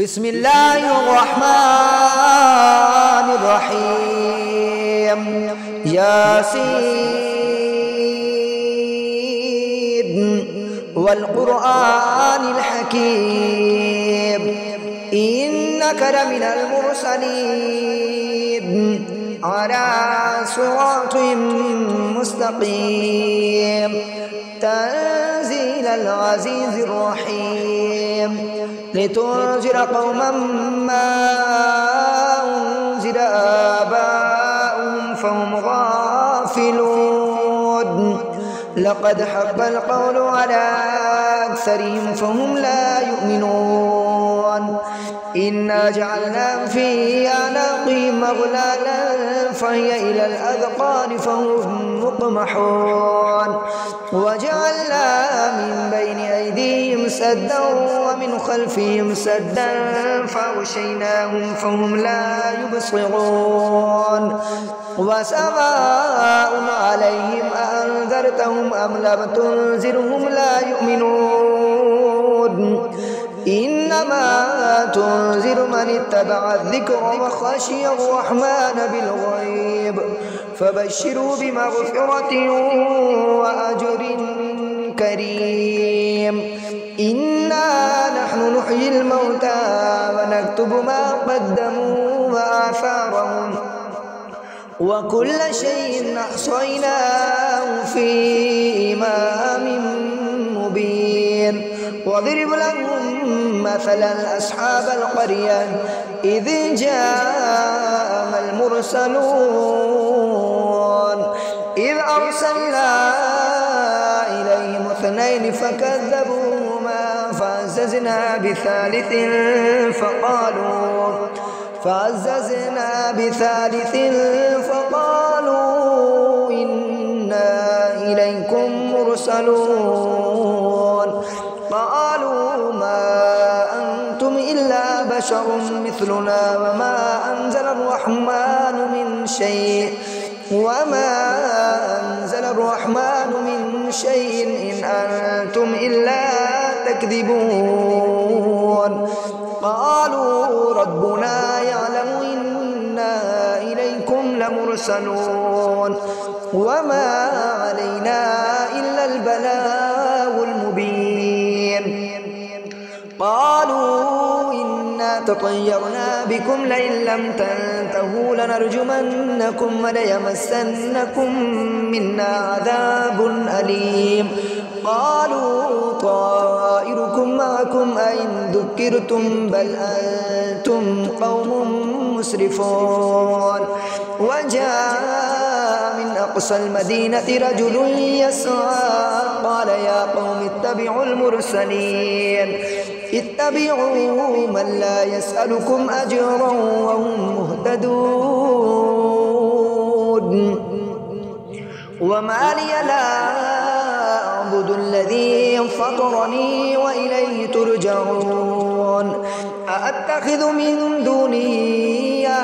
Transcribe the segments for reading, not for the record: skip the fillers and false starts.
بسم الله الرحمن الرحيم. ياسين والقرآن الحكيم إنك لمن المرسلين على صراط مستقيم تنزيل العزيز الرحيم لتنذر قوما ما أنذر آباؤهم فهم غافلون لقد حق القول على أكثرهم فهم لا يؤمنون إنا جعلنا في أعناقهم أغلالا فهي إلى الأذقان فهم مقمحون وجعلنا من بين أيديهم سدا ومن خلفهم سدا فأغشيناهم فهم لا يبصرون وسواء عليهم أأنذرتهم أم لم تنذرهم لا يؤمنون إنما تنذر من اتبع الذكر وخشي الرحمن بالغيب فبشروا بمغفرة وأجر كريم. إنا نحن نحيي الموتى ونكتب ما قدموا وآثارهم وكل شيء أحصيناه في إمام مبين واضرب لهم مثلا أصحاب القرية إذ جاء المرسلون إذ أرسلنا إليهم اثنين فكذبوهما فعززنا بثالث فقالوا إنا إليكم مرسلون قالوا ما أنتم إلا بشر مثلنا وما أنزل الرحمن من شيء إن أنتم إلا تكذبون قالوا ربنا يعلم إنا إليكم لمرسلون وما علينا إلا البلاغ المبين قالوا إنا تطيرنا بكم لئن لم تنتهوا لنرجمنكم وليمسنكم منا عذاب أليم قالوا طائركم معكم أئن ذكرتم بل أنتم قوم مسرفون وجاء من أقصى المدينة رجل يسعى قال يا قوم اتبعوا المرسلين اتبعوا من لا يسألكم أجرا وهم مهتدون وما لي لا أعبد الذي فطرني وإليه ترجعون أأتخذ من دونه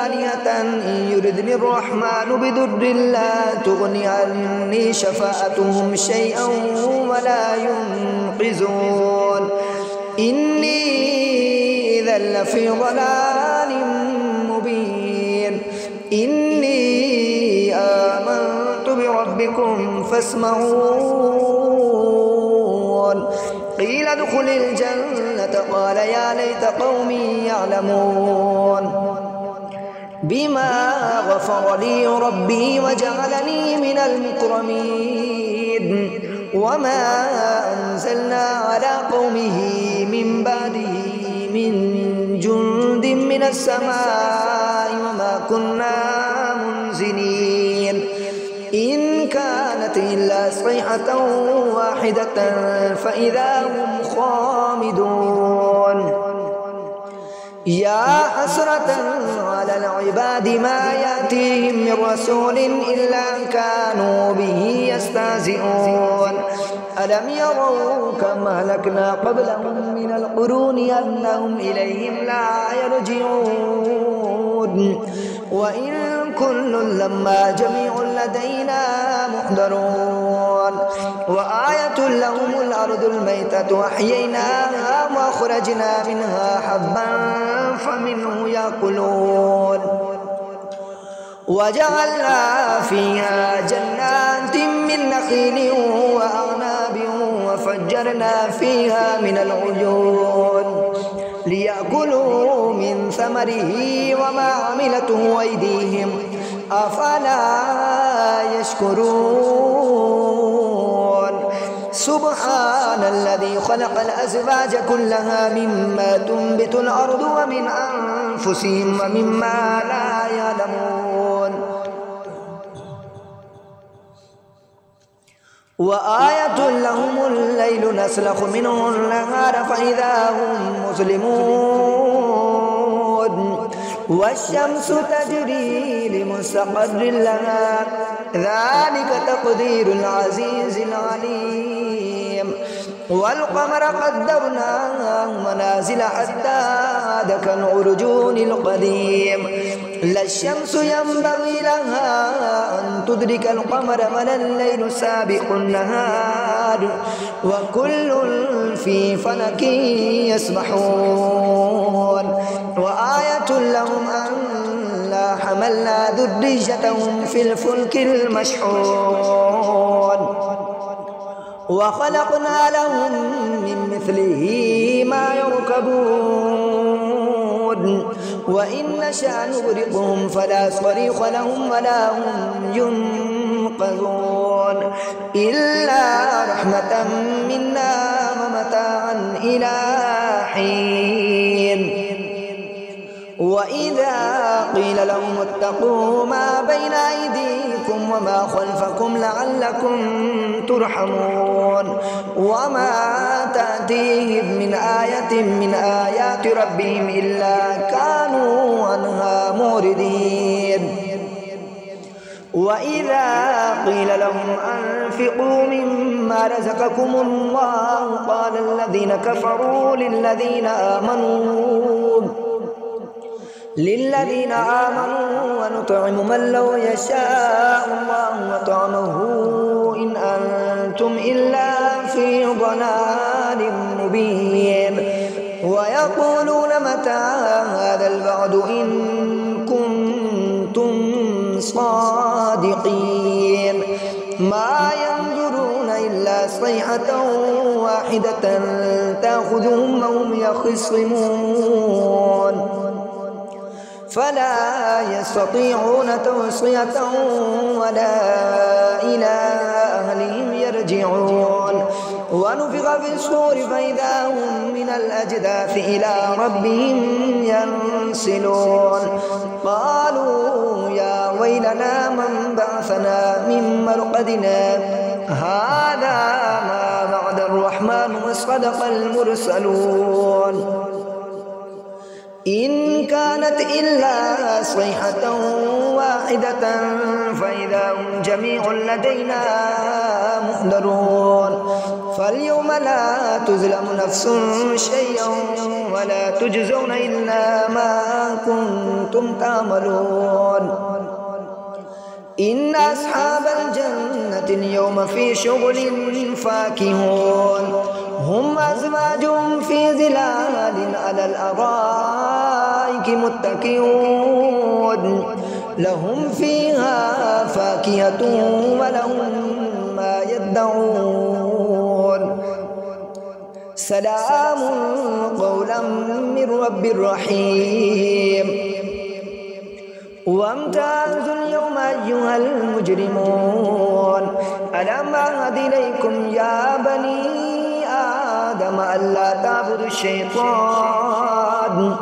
آلهة إن يردني الرحمن بضر لا تغني عني شفاعتهم شيئا ولا ينقذون إني إذا لفي ضلال مبين إني آمنت بربكم فاسمعون قيل ادخل الجنة قال يا ليت قومي يعلمون بما غفر لي ربي وجعلني من المكرمين وما أنزلنا على قومه من بعده من جند من السماء وما كنا منزلين إن كانت إلا صيحة واحدة فإذا هم خامدون يا حسرة على العباد ما يأتيهم من رسول إلا كانوا به يستهزئون ألم يروا كم أهلكنا قبلهم من القرون أنهم إليهم لا يرجعون وإن كل لما جميع لدينا محضرون وآية لهم الأرض الميتة أحييناها وأخرجنا منها حبا فمنه يأكلون وجعلنا فيها جنات من نخيل وأعناب وفجرنا فيها من العيون ليأكلوا من ثمره وما عملته أيديهم أفلا يشكرون سبحان الذي خلق الأزواج كلها مما تنبت الأرض ومن أنفسهم ومما لا يعلمون وآية لهم الليل نسلخ منه النهار فإذا هم مسلمون والشمس تجري لمستقر لها ذلك تقدير العزيز العليم والقمر قدرناه منازل حتى عاد كالعرجون القديم لا الشمس ينبغي لها أن تدرك القمر ولا الليل سابق النهار وكل في فلك يسبحون وآية لهم أنا حملنا ذريتهم في الفلك المشحون وخلقنا لهم من مثله ما يركبون وإن نشأ نغرقهم فلا صريخ لهم ولا هم ينقذون إلا رحمة منا ومتاعا إلى حين وإذا قيل لهم اتقوا ما بين أيديكم وما خلفكم لعلكم ترحمون وما تأتيهم من آية من آيات ربهم إلا كانوا عنها موردين وإذا قيل لهم أنفقوا مما رزقكم الله قال الذين كفروا للذين آمنوا ونطعم من لو يشاء الله وطعمه إن أنتم إلا في ضلال مبين ويقولون متى هذا الوعد إن كنتم صادقين ما ينظرون إلا صيحة واحدة تأخذهم وهم يخصمون فلا يستطيعون توصية ولا إلى أهلهم يرجعون ونفخ في الصور فإذا هم من الأجداث إلى ربهم ينسلون قالوا يا ويلنا من بعثنا من مرقدنا هذا ما وعد الرحمن وصدق المرسلون إن كانت إلا صيحة واحدة فإذا هم جميع لدينا محضرون فاليوم لا تظلم نفس شيئا ولا تجزون إلا ما كنتم تعملون إن أصحاب الجنة اليوم في شغل فاكهون هم أزواجهم في ظلال على الأرائك متكئون لهم فيها فاكهة ولهم ما يدعون سلام قولا من رب رحيم وامتازوا اليوم أيها المجرمون ألم أعهد إليكم يا بني آدم ألا تعبدوا الشيطان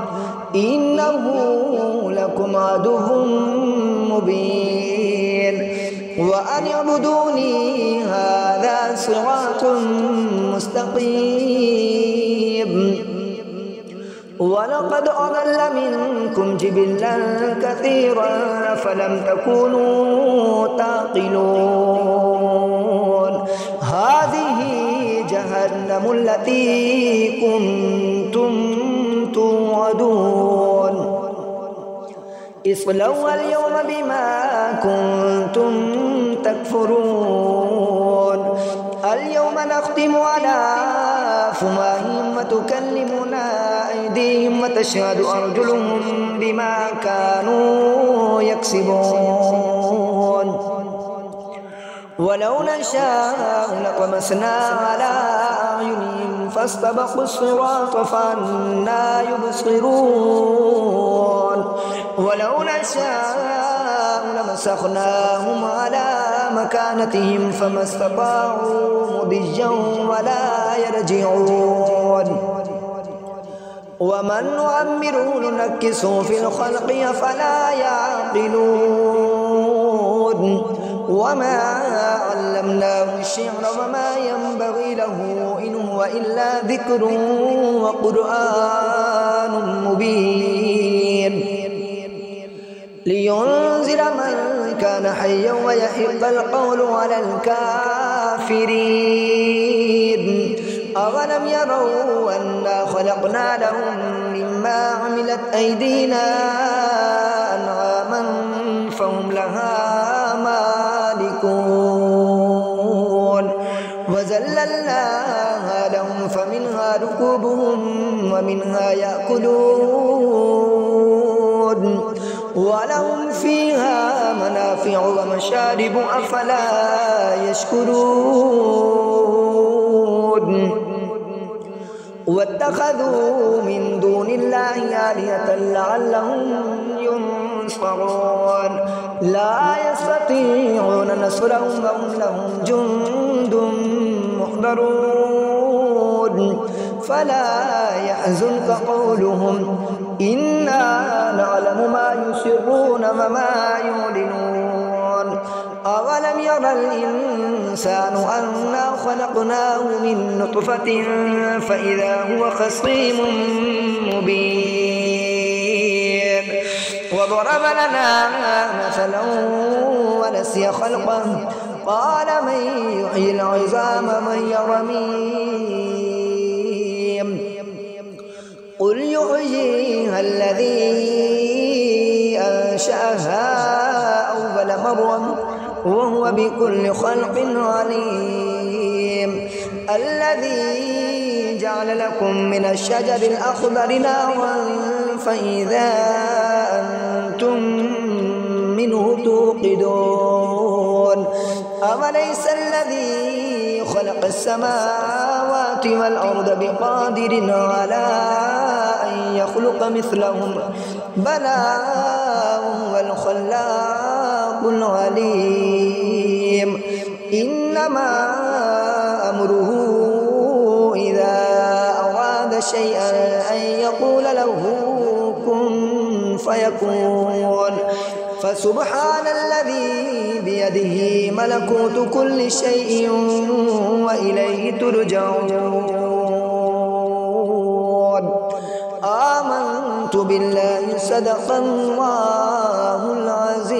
إنه لكم عدو مبين وأن اعبدوني هذا صراط مستقيم ولقد أضل منكم جبلا كثيرا فلم تكونوا تعقلون هذه جهنم التي كنتم توعدون اصلوها اليوم بما كنتم تكفرون اليوم نختم على أفواههم وتكلمنا أيديهم وتشهد أرجلهم بما كانوا يكسبون ولو نشاء لطمسنا على أعينهم فاستبقوا الصراط فأنى يبصرون ولو نشاء لمسخناهم على مكانتهم فما استطاعوا مضيا ولا يرجعون ومن نعمره ننكسه في الخلق أفلا يعقلون وما علمناه الشعر وما ينبغي له إن هو إلا ذكر وقرآن مبين لينذر من كان حيا ويحق القول على الكافرين أولم يروا أنا خلقنا لهم مما عملت أيدينا أنعاما فهم لها مالكون وذللناها لهم فمنها ركوبهم ومنها يأكلون ولهم فيها منافع ومشارب أفلا يشكرون واتخذوا من دون الله آلهة لعلهم ينصرون لا يستطيعون نصرهم وهم لهم جند محضرون فلا يحزنك قولهم إنا نعلم ما يسرون وما يعلنون أولم ير الإنسان أنا خلقناه من نطفة فإذا هو خصيم مبين وضرب لنا مثلا ونسي خلقه قال من يحيي العظام من رميم قل يحييها الذي أنشأها أول مرة وهو بكل خلق عليم الذي جعل لكم من الشجر الأخضر نارا فإذا أنتم منه توقدون أوليس الذي خلق السماوات والأرض بقادر على أن يخلق مثلهم بلى وهو الخلاق العليم إنما أمره إذا أراد شيئا أن يقول له كن فيكون فسبحان الذي بيده ملكوت كل شيء وإليه ترجعون آمنت بالله صدق الله العظيم.